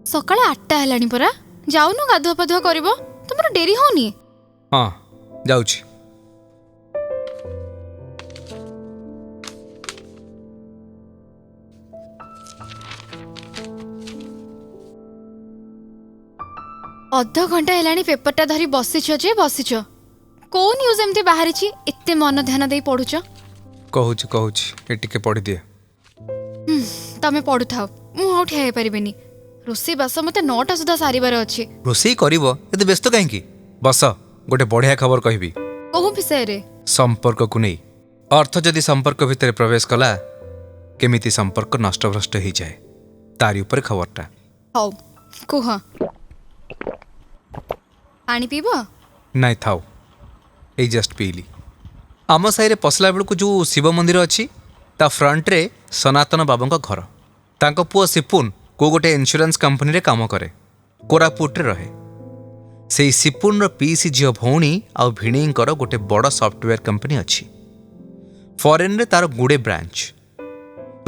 सकाळ 8टा हेलानी परा जाउनु गाधुआ पाधुआ करिवो तुमर डेरी होनी। हाँ जाउछि। अध घंटा हेलानी पेपरटा धरी बसिछ जे बसिछ को न्यूज एमती बाहरी एते मन ध्यान दे पढुछ। कहूछि कहूछि ए टिके पढ़ी दिए। तमे पढु थाओ मु आउ ठिया परिबेनी। रोषेई बास मते 9टा सुधा सारिबार अछि। रोषेई करिवो एते व्यस्त काहेकि बस गोटे बढ़िया खबर कहबी। कहू विषय रे संपर्क को नहीं अर्थ जदि संपर्क भितर प्रवेश कला केमिति संपर्क नष्टभ्रष्ट हो जाए तारी ऊपर खबरटा। हौ कुह पानी पीब नाई थाओ ए जस्ट पीली। आम साई पसला बेलू जो शिव मंदिर अच्छी ता फ्रंट रे सनातन बाबा घर तांको पुओ सिपुन को गोटे इंश्योरेंस कंपनी रे काम करे कोरापुट रे रहे। से सिपुन रो पीसी झील भौणी आ भिणीकर गोटे बड़ सॉफ्टवेयर कंपनी अच्छी। फॉरेन रे तार गुड़े ब्रांच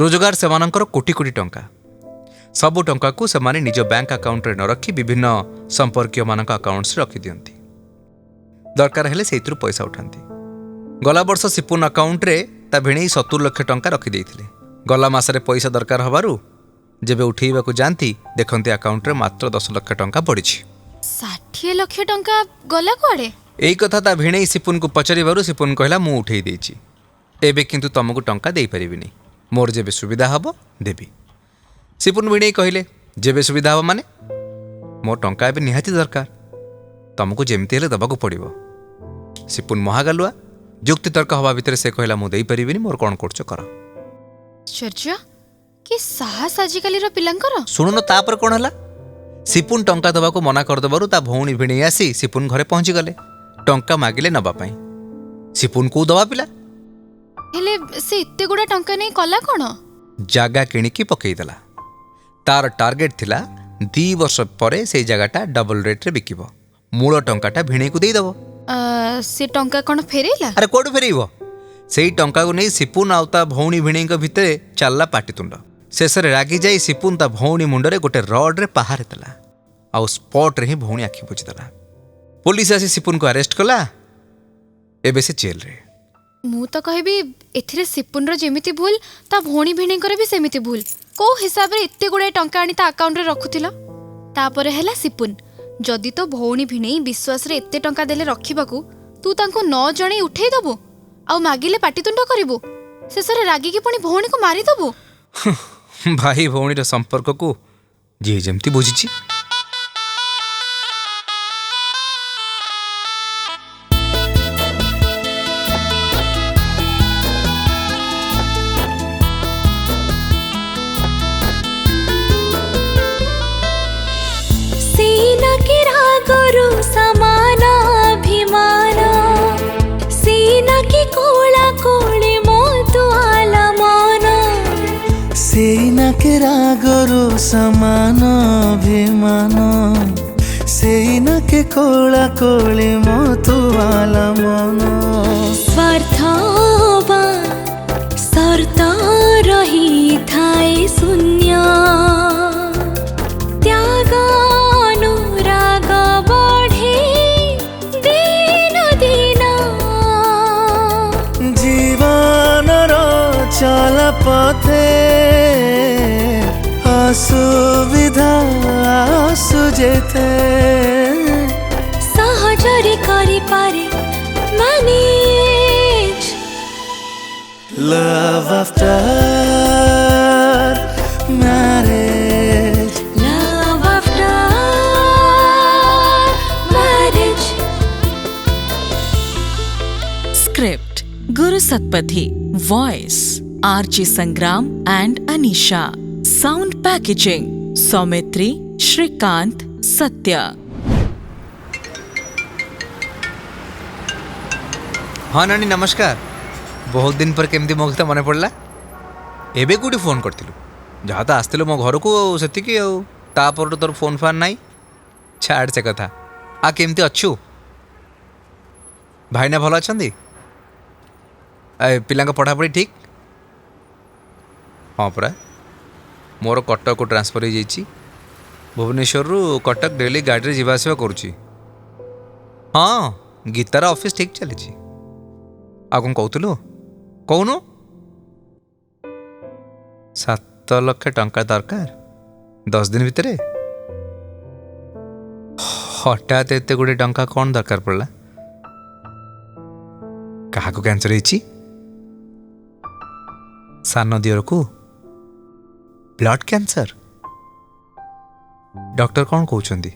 रोजगार सेमानंकर कोटी कोटी टंका सबु टंका को सेमाने निज बैंक अकाउंट रे न रखी विभिन्न संपर्कीय मानक अकाउंट्स रखी दियंती। दरकार हेले सेइतरु पैसा उठांती। गला वर्ष सिपुन अकाउंट रे ता भिणेई 70 लाख टंका रखी देइथिले। गला मासरे पैसा दरकार हबारु जेबे उठेइबा को जानती देखंती अकाउंट रे मात्र 10 लाख टंका पड़िछि। 60 लाख टंका गला कुआडे? एई कथा ता भिणेई सिपुन को पचारिबारु सिपुन कहला मु उठेई देइछि एबे किंतु तुमको टंका देई परिबिनी मोर जेबे सुविधा हबो देबी। सिपुन भिणेई कहले जेबे सुविधा हबो माने मोर टंका एबे निहाती दरकार तुमको जेमती हेले दबाको पड़िबो। सिपुन महागालुआ जुक्ति तर्क हवा भितर से कहला मु देई परिबिनी मोर कोन करछ कर। चर्चा कि साहस आजिकाली रो पिलांकर सुनुन तापर कोन हला सिपुन टंका दबाको मना कर दबारु ता भौणी भिणेई आसी सिपुन घरे पहुंची गले टंका मागिले नबा पई। सिपुन को दबा पिला हेले से इत्ते गुडा टंका नै कला कोन जागा किणिकी पकई देला। तार टार्गेट थिला 2 वर्ष परे से जगहटा डबल रेट रे बिकिबो मूल टंकाटा भिणेई को देई दबो। से टंका कोन फेरेला? अरे कोड फेरेइबो सेई टंका को नै सिपुन आउता भौणी भिणेई को भितरे चलला पाटितुंड। शेषरे रागी जाई सिपुन ता भौणी मुंडरे गोटे रड रे पहारे देला आउ स्पॉट रे ही भौणी आखि बुझी देला। पुलिस आसी सिपुन को अरेस्ट कला एबे से जेल रे। मु तो कहबी एथिरे सिपुन रो जेमिति भूल ता भौणी भिणेई करे भी सेमिति भूल। को हिसाब रे इत्ते गुडा टंका आनी ता अकाउंट रे रखुथिला तापरे हैला सिपुन जदि तो भौणी भिणेई विश्वास रे एत्ते टंका देले रखिबाकू तू तांको न जणे उठेई दबो आउ मागिले पाटितुंड करिवो शेषरे रागी की पुणी भौणी को मारी दबो। भाई भौणी रो संपर्क को जे जेमती बुझिछि। रागरो समान अभिमान सेना के कोला कोली मतुवाला मन स्वार्थ सर्त रही थाए शून्य त्याग अनुराग बढ़े दिन दिन जीवन चल पथे असुविधा सुजेते सहजरी करी पारे manage love after marriage love after marriage. Script Guru Satpathy, voice RJ Sangram and Anisha, sound packaging Soumitri, Srikanth, Satya. हाँ नानी नमस्कार। बहुत दिन पर केमती मो कथा मन पड़ला एबे कोठी फोन करथिलु जहाँ तो आसथिलु मो घर को सेतिकी आ तापर तोर फोन फान नाई छाड़ से कथा। आ केमती अच्छु भाईना भल अछंदी? ପିଲାଙ୍କ ପଢ଼ାପଢ଼ି ଠିକ୍? ହଁ ପରା, ମୋର କଟକକୁ ଟ୍ରାନ୍ସଫର୍ ହେଇଯାଇଛି। ଭୁବନେଶ୍ୱରରୁ କଟକ ଡେଲି ଗାଡ଼ିରେ ଯିବା ଆସିବା କରୁଛି। ହଁ, ଗୀତାର ଅଫିସ୍ ଠିକ୍ ଚାଲିଛି। ଆଉ କ'ଣ କହୁଥିଲୁ? କହୁନୁ। 7 ଲକ୍ଷ ଟଙ୍କା ଦରକାର 10 ଦିନ ଭିତରେ? ହଠାତ୍ ଏତେ ଗୁଡ଼ିଏ ଟଙ୍କା କ'ଣ ଦରକାର ପଡ଼ିଲା? କାହାକୁ କ୍ୟାନ୍ସର ହେଇଛି? ସାନ ଦିଅରକୁ ବ୍ଲଡ୍ କ୍ୟାନ୍ସର? ଡକ୍ଟର କ'ଣ କହୁଛନ୍ତି?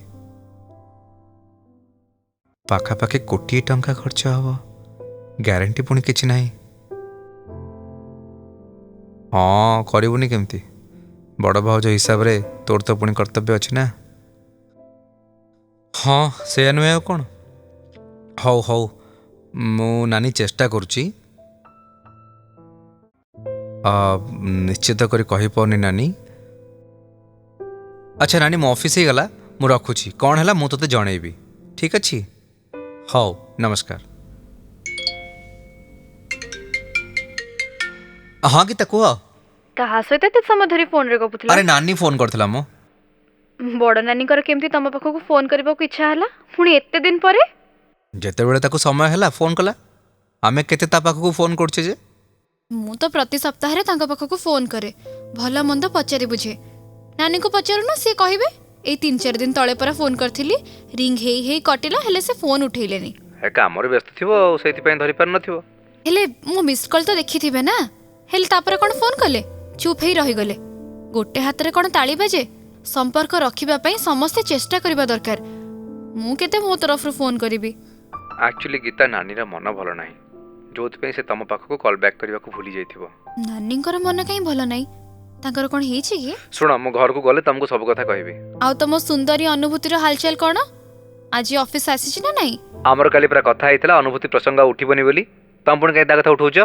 ପାଖାପାଖି 1 କୋଟି ଟଙ୍କା ଖର୍ଚ୍ଚ ହେବ। ଗ୍ୟାରେଣ୍ଟି ପୁଣି କିଛି ନାହିଁ। ହଁ, କରିବୁନି କେମିତି? ବଡ଼ ଭାଉଜ ହିସାବରେ ତୋର ତ ପୁଣି କର୍ତ୍ତବ୍ୟ ଅଛି ନା। ହଁ, ସେଇଆ ନୁହେଁ ଆଉ କ'ଣ? ହଉ ହଉ, ମୁଁ ନାନୀ ଚେଷ୍ଟା କରୁଛି। ନିଶ୍ଚିତ କରି କହିପାରୁନି ନାନୀ। ଆଚ୍ଛା ନାନୀ, ମୋ ଅଫିସ୍ ହେଇଗଲା, ମୁଁ ରଖୁଛି। କ'ଣ ହେଲା ମୁଁ ତୋତେ ଜଣେଇବି, ଠିକ୍ ଅଛି? ହଉ, ନମସ୍କାର। ହଁ ଗୀତା କୁହ। କାହା ସହିତ ଏତେ ସମୟ ଧରି ଫୋନରେ ଗପୁଥିଲ? ଆରେ ନାନୀ ଫୋନ୍ କରିଥିଲା ମୋ। ବଡ଼ ନାନୀଙ୍କର କେମିତି ତମ ପାଖକୁ ଫୋନ୍ କରିବାକୁ ଇଚ୍ଛା ହେଲା ପୁଣି ଏତେ ଦିନ ପରେ? ଯେତେବେଳେ ତାକୁ ସମୟ ହେଲା ଫୋନ୍ କଲା। ଆମେ କେତେ ତା ପାଖକୁ ଫୋନ୍ କରୁଛେ ଯେ? ମୁଁ ତ ପ୍ରତି ସପ୍ତାହରେ ତାଙ୍କ ପାଖକୁ ଫୋନ୍ କରେ, ଭଲ ମନ୍ଦ ପଚାରି ବୁଝେ। ନାନୀଙ୍କୁ ପଚାରୁନ, ସିଏ କହିବେ ଏଇ 3-4 ଦିନ ତଳେ ପରା ଫୋନ୍ କରିଥିଲି, ରିଙ୍ଗ ହେଇ ହେଇ କଟିଲା, ହେଲେ ସେ ଫୋନ୍ ଉଠେଇଲେନି। କାମରେ ବ୍ୟସ୍ତ ଥିବ ଆଉ ସେଇଥିପାଇଁ ଧରିପାରୁନଥିବ। ହେଲେ ମୁଁ ମିସ୍ କଲ୍ ତ ଦେଖିଥିବେ ନା? ହେଲେ ତାପରେ କ'ଣ ଫୋନ୍ କଲେ? ଚୁପ୍ ହେଇ ରହିଗଲେ। ଗୋଟେ ହାତରେ କ'ଣ ତାଳି ବାଜେ? ସମ୍ପର୍କ ରଖିବା ପାଇଁ ସମସ୍ତେ ଚେଷ୍ଟା କରିବା ଦରକାର। ମୁଁ କେତେ ମୋ ତରଫରୁ ଫୋନ୍ କରିବି? ଆକ୍ଚୁଆଲି ଗୀତା, ନାନୀର ମନ ଭଲ ନାହିଁ, ଯୋଉଥିପାଇଁ ସେ ତମ ପାଖକୁ କଲ୍ ବ୍ୟାକ୍ କରିବାକୁ ଭୁଲି ଯାଇଥିବ। ନାନୀଙ୍କର ମନ କାହିଁ ଭଲ ନାହିଁ? ତାଙ୍କର କ'ଣ ହେଇଛି କି? ଶୁଣ, ମୁଁ ଘରକୁ ଗଲେ ତମକୁ ସବୁ କଥା କହିବି। ଆଉ ତମ ସୁନ୍ଦରୀ ଅନୁଭୂତିର ହାଲଚାଲ କ'ଣ? ଆଜି ଅଫିସ୍ ଆସିଛି ନା ନାଇଁ? ଆମର କାଲି ପୁରା କଥା ହେଇଥିଲା ଅନୁଭୂତି ପ୍ରସଙ୍ଗ ଉଠିବନି ବୋଲି। ତମ ପୁଣି କାହିଁ ତା କଥା ଉଠଉଛ?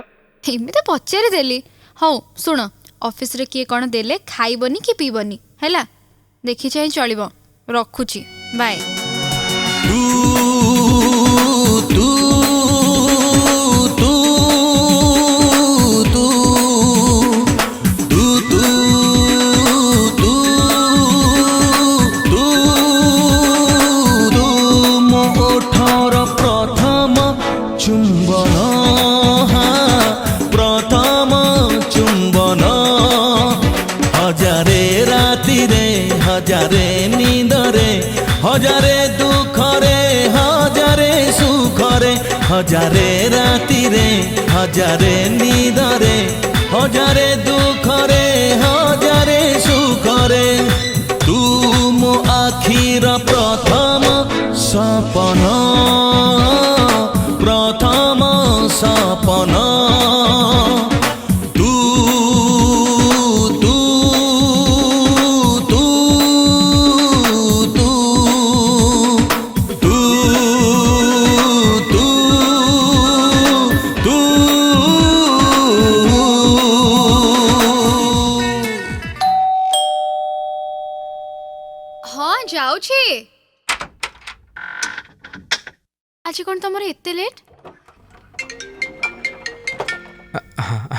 ଏମିତି ପଚାରିଦେଲି। ହଉ ଶୁଣ, ଅଫିସରେ କିଏ କ'ଣ ଦେଲେ ଖାଇବନି କି ପିଇବନି ହେଲା? ଦେଖି ଚାହିଁ ଚଳିବ। ରଖୁଛି, ବାଏ। हजारे निंदरे हजारे दुखरे हजारे सुखरे हजारे रातिरे हजारे निंदरे हजारे दुखरे हजारे सुखरे तू मो आखिर प्रथम सपन ହଁ ଯାଉଛି। ଆଜି କ'ଣ ତମର ଏତେ ଲେଟ୍?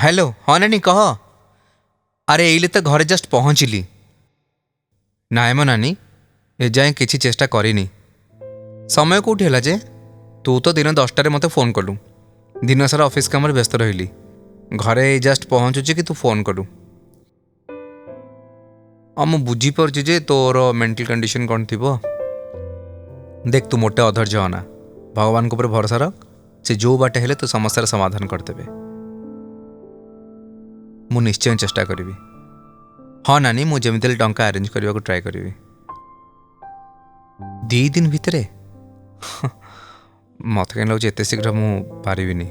ହ୍ୟାଲୋ, ହଁ ନାନୀ କହ। ଆରେ ଏଇଲେ ତ ଘରେ ଜଷ୍ଟ ପହଞ୍ଚିଲି। ନାଇଁ ମ ନାନୀ, ଏଯାଏଁ କିଛି ଚେଷ୍ଟା କରିନି। ସମୟ କେଉଁଠି ହେଲା ଯେ? ତୁ ତ ଦିନ 10ଟାରେ ମୋତେ ଫୋନ୍ କଲୁ। ଦିନସାରା ଅଫିସ୍ କାମରେ ବ୍ୟସ୍ତ ରହିଲି। ଘରେ ଜଷ୍ଟ ପହଞ୍ଚୁଛି କି ତୁ ଫୋନ୍ କଲୁ। ମୁଁ ବୁଝିପାରୁଛି ଯେ ତୋର ମେଣ୍ଟାଲ କଣ୍ଡିସନ୍ କ'ଣ ଥିବ। देख तू मोटे अधैर्य होना, भगवान को भरोसा रख, से जो बाटे हेले तो समस्या समाधान करदेवे। मु निश्चय चेष्टा करी। हाँ नानी, मु जमीती टंका अरेंज करने को ट्राए करी 2 दिन भितर मत कहीं लगे एत शीघ्र मु पारिबिनी।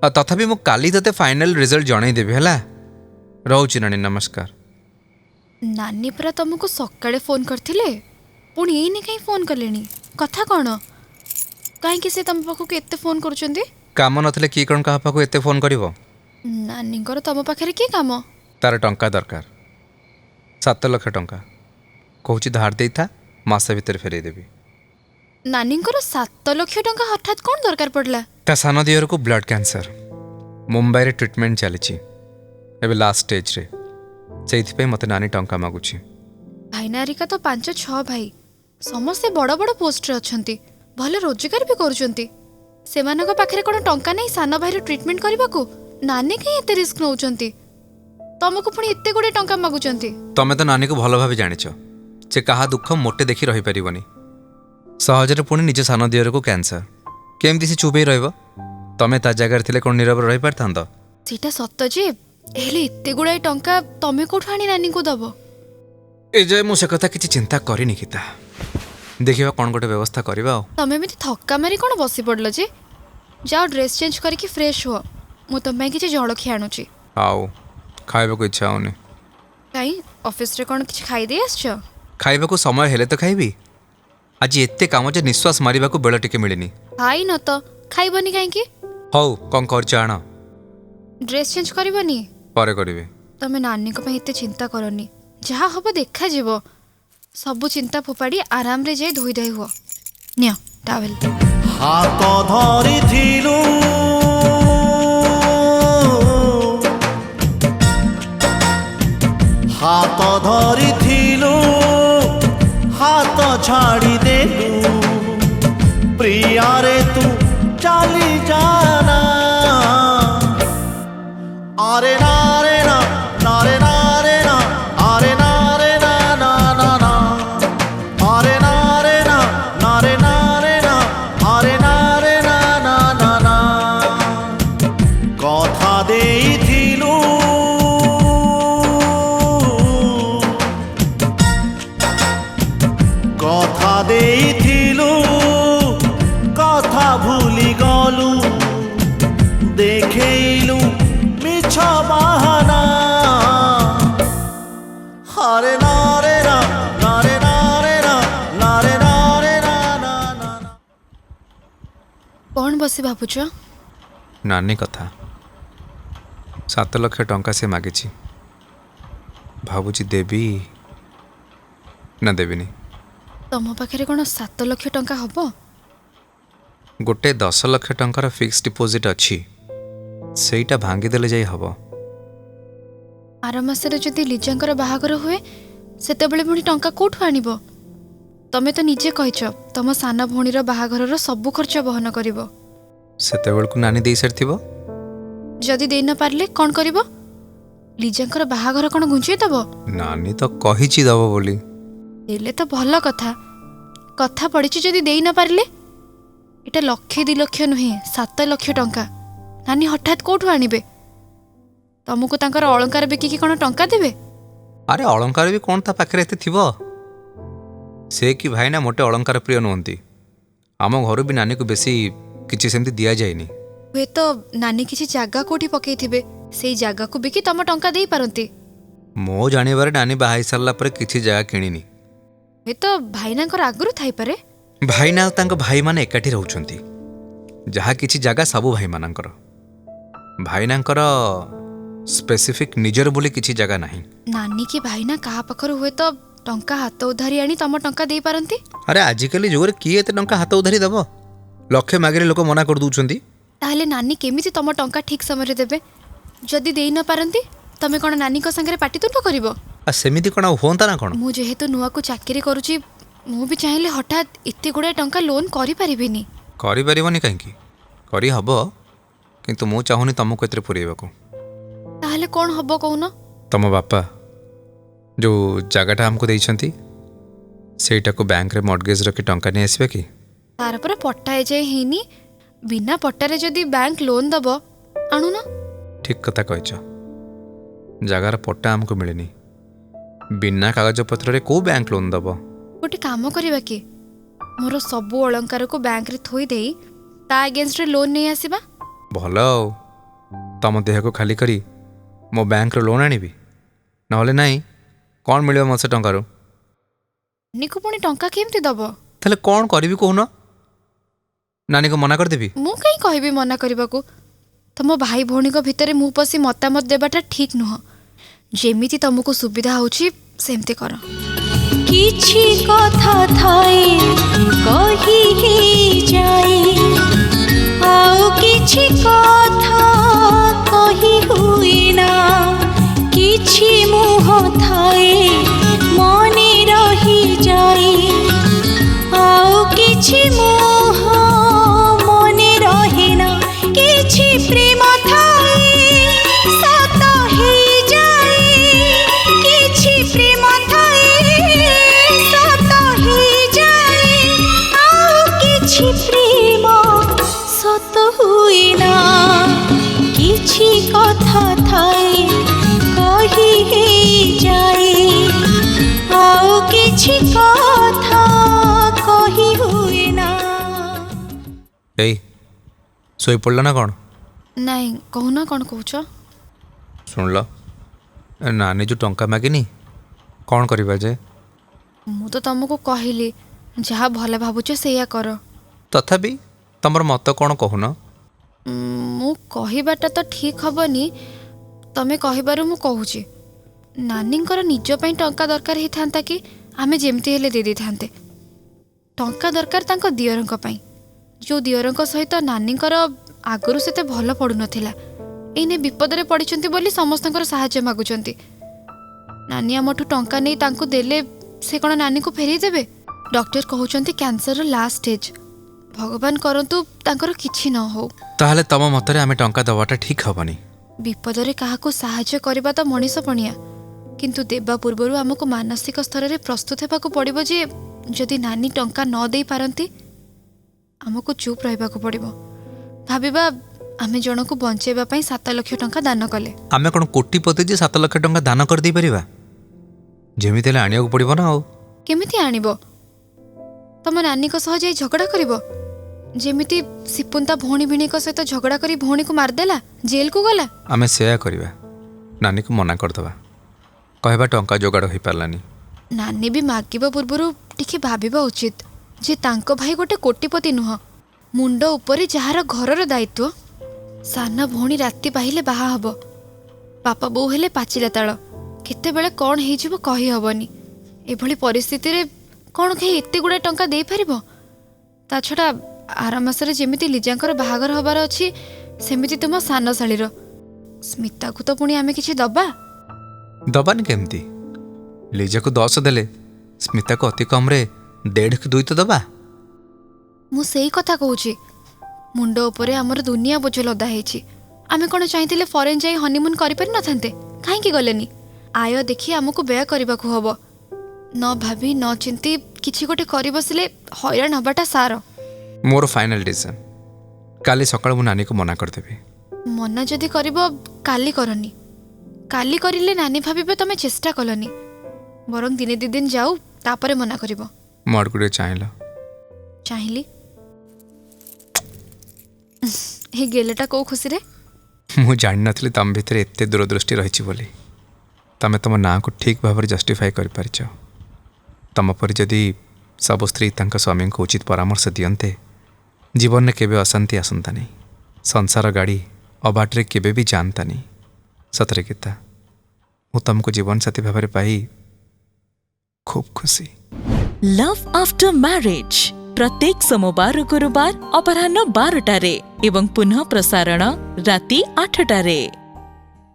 तथापि मु काली तते फाइनल रिजल्ट जनईदेवी है। रोची नानी, नमस्कार। नानी परा तुमको सकाळे फोन करथिले, पुणी एने कहीं फोन कलेनी? कथा कौन? कहीं से तुम पाखक एते फोन करुचंदी? काम नथिले की कौन कहा पाखक एते फोन करिवो? नानी कर तुम पाखरे की काम? तार टंका दरकार, 7 लाख टंका कहूची धार देई था, मासे भीतर फेरई देबी। नानी 7 लाख टंका हठात कौन दरकार पड़ला? ता सानो दियर को ब्लड कैंसर। मुंबई ट्रिटमेंट चली एबे लास्ट स्टेज रे से मत नानी टंका मागुची। भाईना हरिका तो 5-6 भाई समस्ते बड़ बड़ पोस्ट रे अछंती भल रोजगार भी करूछंती सेमानक पाखरे कोन टंका नहीं सान भाईर ट्रीटमेंट करबाकू नानी कहीं एते रिस्क नउछंती तुमको पुणी एते गुडे टंका मागुछंती। तमें तो नानी को भल भाव जानिच से कहा दुख मोटे देखी रही पारिबनी सहजरे पुणी निज सान दियर को कैंसर केमती से चुप रहिबो तमें ता जगह थिले कोन नीरव रही पारथांत। सीटा सत्य जे हेले एते गुडे टंका तमे कोठु आनी नानी को दबो ए जे मु से कथा किछि चिंता करिनि किता देखिबा कोन गोटे व्यवस्था करबा। तमे एमिति थक्का मारी कोन बसी पड़लो जे जाओ ड्रेस चेंज करके फ्रेश हो मु तमे किछि जळखि आनुची। आउ खाइबा को इच्छा होनी काई ऑफिस रे कोन किछि खाई दे आछो खाइबा को समय हेले तो खाइबी आज एते काम जे निश्वास मारिबा को बेल टिके मिलिनी खाई न तो खाइबनी काई की हौ कोन करछ आण ड्रेस चेंज करबनी परे करिवे तमे नानी को पे एते चिंता करनी जहा हबो देखा जीवो सब चिंता फोपाड़ी आराम रे जाई धोई दई हुआ नियो टावेल हाथ धरिथिलु हाथ धरिथिलु हाथ छाड़ी देलु प्रिया रे तू चली जाना अरे ना रे ना ना रे ना रे ना अरे ना रे ना ना ना ना अरे ना रे ना ना रे ना रे ना अरे ना रे ना ना ना ना कथा देइथिलु कथा देइथिलु कथा भूली गलु देखेलु मिछ बहाना हरे ना रे ना ना रे ना रे ना ना रे ना रे ना ना ना कौन बसी भाବୁछ नानी कथा 7 लाख टंका से मागिछि भाबुची देवी ना देविनी तम पाखे कौन 7 लाख टंका हबो गोटे 10 लाख टंकार फिक्स डिपोजिट अच्छी सेटा भांगीदेले जाई हबो। आर मासरे जदि लिजांकर बाहागर हुए सेतेबेले पुणी टंका कोठु आनिबो तमे तो निजे कहिछ तम साना भौणीर बाहागरर सब खर्च बहन करिवो सेते बेलकु नानी देई सारथिबो जदि देई न पारले कोन करिवो लिजांकर बाहागर कोन गुंचै दबो नानी तो कहिछि दबो बोली देले तो भल कथा कथा पड़िछि जदि देई न पारले एटा 1-2 लाख नुहे 7 लाख टंका नानी हठात कोठु आनिबे तमको तांकर अलंकार बिकी कोन टंका देबे अरे अलंकार भी कौन ता पाखरे एते थिबो से कि भाई ना मोटे अलंकार प्रिय नुहंती आम घर भी नानी को बेसी किछि सेमती दिया जायनी हुए तो नानी किछि जागा कोठी पकई थिबे सेई जागा को बिकी तम टंका देई पारंती मो जानिबारे नानी बाहाई सारला पर किछि जगह किनिनी हुए तो भाईनांकर आगुरु थाई पारे भाई ना तांको भाई माने एकाठी रहउछंती जहा किछि जगह सबु भाई मानकर भाईनांकर स्पेसिफिक निजर बोली किछि जगह नाही नानी की भाईना कहा पाखर हुए तो टंका हाथ उधारी आनी तम टंका देई पारंती अरे आजिकली जुगरे किए एते टंका हाथ उधारी दबो लक्षे मागरे लोक मना कर दूछंती ताहले नानी केमिति तम टंका ठीक समय देबे जदि देई न पारंती तमे कोन नानी को संगे पाटितुंड करिवो आ सेमिति कोन होंता ना कोन मु जेहेतु नुआ को चाकरी करूची मु भी चाहिले हठात इत्ते गुडे टंका लोन करि परिबिनी करि परिबनी काहे की करि हबो किंतु मु चाहुनी तुमको एतरे पुरेबाको ताहले कोन हबो कहून तम बापा जो जगहटा हमको देइछंती सेटा को बैंक रे मॉर्गेज रखी टंका नहीं आसीबे की तार पर पट्टा ए जाय हेनी बिना पट्टारे जदि बैंक लोन दबो आणु न ठीक कथा कहछ जगार पट्टा हमको मिलेनी बिना कागज पत्र रे को बैंक लोन दबो गोटे काम करबा की मोर सबु अलंकार को बैंक रे थोई देई ता अगेंस्ट रे लोन नहीं आसीबा भलो तम देह को खाली करी मो बैंक रो लोन आनिबी नहले नाही कौन मिलियो मसे टंकारो निको पुणी टंका केमती दबो थाले कौन करबी कहून नानी को मना कर देबी मु कहीं कहबी मना करबाकू तम भाई भौणी को भितरे मु पसी मतामत देबाटा ठीक नुह जेमिति तमको सुविधा होची सेमते कर किछि कथा थाए कहि ही जाए आउ किछि कथा हुए ना किछि कथा थाए कही हे जाए आओ किछि कथा कही हुए ना। ଏଇ ଶୋଇପଡ଼ିଲ ନା କ'ଣ? ନାଇଁ କହୁନା କ'ଣ କହୁଛ? ଶୁଣିଲ ନାନୀ ଯେଉଁ ଟଙ୍କା ମାଗିନି କ'ଣ କରିବା ଯେ? ମୁଁ ତ ତମକୁ କହିଲି ଯାହା ଭଲ ଭାବୁଛ ସେଇଆ କର। ତଥାପି ତମର ମତ କ'ଣ କହୁନ? ମୁଁ କହିବାଟା ତ ଠିକ୍ ହବନି, ତମେ କହିବାରୁ ମୁଁ କହୁଛି। ନାନୀଙ୍କର ନିଜ ପାଇଁ ଟଙ୍କା ଦରକାର ହେଇଥାନ୍ତା କି ଆମେ ଯେମିତି ହେଲେ ଦେଇ ଦେଇଥାନ୍ତେ। ଟଙ୍କା ଦରକାର ତାଙ୍କ ଦିଅରଙ୍କ ପାଇଁ, ଯେଉଁ ଦିଅରଙ୍କ ସହିତ ନାନୀଙ୍କର ଆଗରୁ ସେତେ ଭଲ ପଡ଼ୁନଥିଲା। ଏଇନେ ବିପଦରେ ପଡ଼ିଛନ୍ତି ବୋଲି ସମସ୍ତଙ୍କର ସାହାଯ୍ୟ ମାଗୁଛନ୍ତି। ନାନୀ ଆମଠୁ ଟଙ୍କା ନେଇ ତାଙ୍କୁ ଦେଲେ ସେ କ'ଣ ନାନୀକୁ ଫେରେଇ ଦେବେ? ଡକ୍ଟର କହୁଛନ୍ତି କ୍ୟାନ୍ସରର ଲାଷ୍ଟ ଷ୍ଟେଜ୍। ଭଗବାନ କରନ୍ତୁ ତାଙ୍କର କିଛି ନ ହଉ। ତାହେଲେ ତମ ମତରେ ଆମେ ଟଙ୍କା ଦେବାଟା ଠିକ୍ ହେବନି? ବିପଦରେ କାହାକୁ ସାହାଯ୍ୟ କରିବା ତ ମଣିଷ ପଣିଆ, କିନ୍ତୁ ଦେବା ପୂର୍ବରୁ ଆମକୁ ମାନସିକ ସ୍ତରରେ ପ୍ରସ୍ତୁତ ହେବାକୁ ପଡ଼ିବ ଯେ ଯଦି ନାନୀ ଟଙ୍କା ନ ଦେଇପାରନ୍ତି ଆମକୁ ଚୁପ୍ ରହିବାକୁ ପଡ଼ିବ। ଭାବିବା ଆମେ ଜଣକୁ ବଞ୍ଚାଇବା ପାଇଁ 7 ଲକ୍ଷ ଟଙ୍କା ଦାନ କଲେ। ଆମେ କ'ଣ କୋଟିପତି ଯେ 7 ଲକ୍ଷ ଟଙ୍କା ଦାନ କରିଦେଇପାରିବା? ଯେମିତି ହେଲେ ଆଣିବାକୁ ପଡ଼ିବ ନା। ଆଉ କେମିତି ଆଣିବ? ତମ ନାନୀଙ୍କ ସହ ଯାଇ ଝଗଡ଼ା କରିବ? ଯେମିତି ସିପୁନ ତା ଭଉଣୀ ଭିଣୀଙ୍କ ସହିତ ଝଗଡ଼ା କରି ଭଉଣୀକୁ ମାରିଦେଲା, ଜେଲକୁ ଗଲା। ଆମେ ସେୟା କରିବା, ନାନୀକୁ ମନା କରିଦେବା, କହିବା ଟଙ୍କା ଯୋଗାଡ଼ ହୋଇପାରିଲାନି। ନାନୀ ବି ମାଗିବା ପୂର୍ବରୁ ଟିକେ ଭାବିବା ଉଚିତ ଯେ ତାଙ୍କ ଭାଇ ଗୋଟେ କୋଟିପତି ନୁହଁ, ମୁଣ୍ଡ ଉପରେ ଯାହାର ଘରର ଦାୟିତ୍ୱ। ସାନ ଭଉଣୀ ରାତି ପାହିଲେ ବାହା ହବ, ବାପା ବୋଉ ହେଲେ ପାଚିଲା ତାଳ। କେତେବେଳେ କ'ଣ ହେଇଯିବ କହିହେବନି। ଏଭଳି ପରିସ୍ଥିତିରେ କ'ଣ କେହି ଏତେ ଗୁଡ଼ାଏ ଟଙ୍କା ଦେଇପାରିବ? ତା ଛଡ଼ା ଆର ମାସରେ ଯେମିତି ଲିଜାଙ୍କର ବାହାଘର ହେବାର ଅଛି ସେମିତି ତୁମ ସାନ ଶାଳୀର। ସ୍ମିତାକୁ ତ ପୁଣି ଆମେ କିଛି ଦବା। ଦବାନି କେମିତି? ଲିଜାକୁ 10 ଦେଲେ ସ୍ମିତାକୁ ଅତି କମ୍ରେ 1.5 କି 2 ତ ଦବା। ମୁଁ ସେଇ କଥା କହୁଛି। ମୁଣ୍ଡ ଉପରେ ଆମର ଦୁନିଆ ବୋଝ ଲଦା ହେଇଛି। ଆମେ କ'ଣ ଚାହିଁଥିଲେ ଫରେନ୍ ଯାଇ ହନିମୁନ୍ କରିପାରିନଥାନ୍ତେ? କାହିଁକି ଗଲେନି? ଆୟ ଦେଖି ଆମକୁ ବ୍ୟୟ କରିବାକୁ ହବ। ନ ଭାବି ନ ଚିନ୍ତି କିଛି ଗୋଟେ କରି ବସିଲେ ହଇରାଣ ହବାଟା ସାର। ମୋର ଫାଇନାଲ୍ ଡିସିସନ୍, କାଲି ସକାଳୁ ମୁଁ ନାନୀକୁ ମନା କରିଦେବି। ମନା ଯଦି କରିବ କାଲି କରନି। କାଲି କରିଲେ ନାନୀ ଭାବିବେ ତମେ ଚେଷ୍ଟା କଲନି। ବରଂ ଦିନେ 2 ଦିନ ଯାଉ ତାପରେ ମନା କରିବ। ମୋ ଆଡ଼କୁ ଟିକେ ଚାହିଁଲ? ଚାହିଁଲି। ଏ ଗେଲଟା କୋଉ ଖୁସିରେ? ମୁଁ ଜାଣିନଥିଲି ତମ ଭିତରେ ଏତେ ଦୂରଦୃଷ୍ଟି ରହିଛି ବୋଲି। ତମେ ତମ ନାଁକୁ ଠିକ୍ ଭାବରେ ଜଷ୍ଟିଫାଏ କରିପାରିଛ। ତମ ପରି ଯଦି ସବୁ ସ୍ତ୍ରୀ ତାଙ୍କ ସ୍ୱାମୀଙ୍କୁ ଉଚିତ ପରାମର୍ଶ ଦିଅନ୍ତେ ଜୀବନରେ କେବେ ଅଶାନ୍ତି ଆସନ୍ତାନି, ସଂସାର ଗାଡ଼ି ଅବାଟରେ କେବେ ବି ଯାଆନ୍ତାନି। ସତରେ ଗୀତା, ମୁଁ ତମକୁ ଜୀବନସାଥୀ ଭାବରେ ପାଇ ଖୁବ୍ ଖୁସି। ଲଭ୍ ଆଫ୍ଟର ମ୍ୟାରେଜ୍ ପ୍ରତ୍ୟେକ ସୋମବାର ଓ ଗୁରୁବାର ଅପରାହ୍ନ 12ଟାରେ ଏବଂ ପୁନଃ ପ୍ରସାରଣ ରାତି 8ଟାରେ।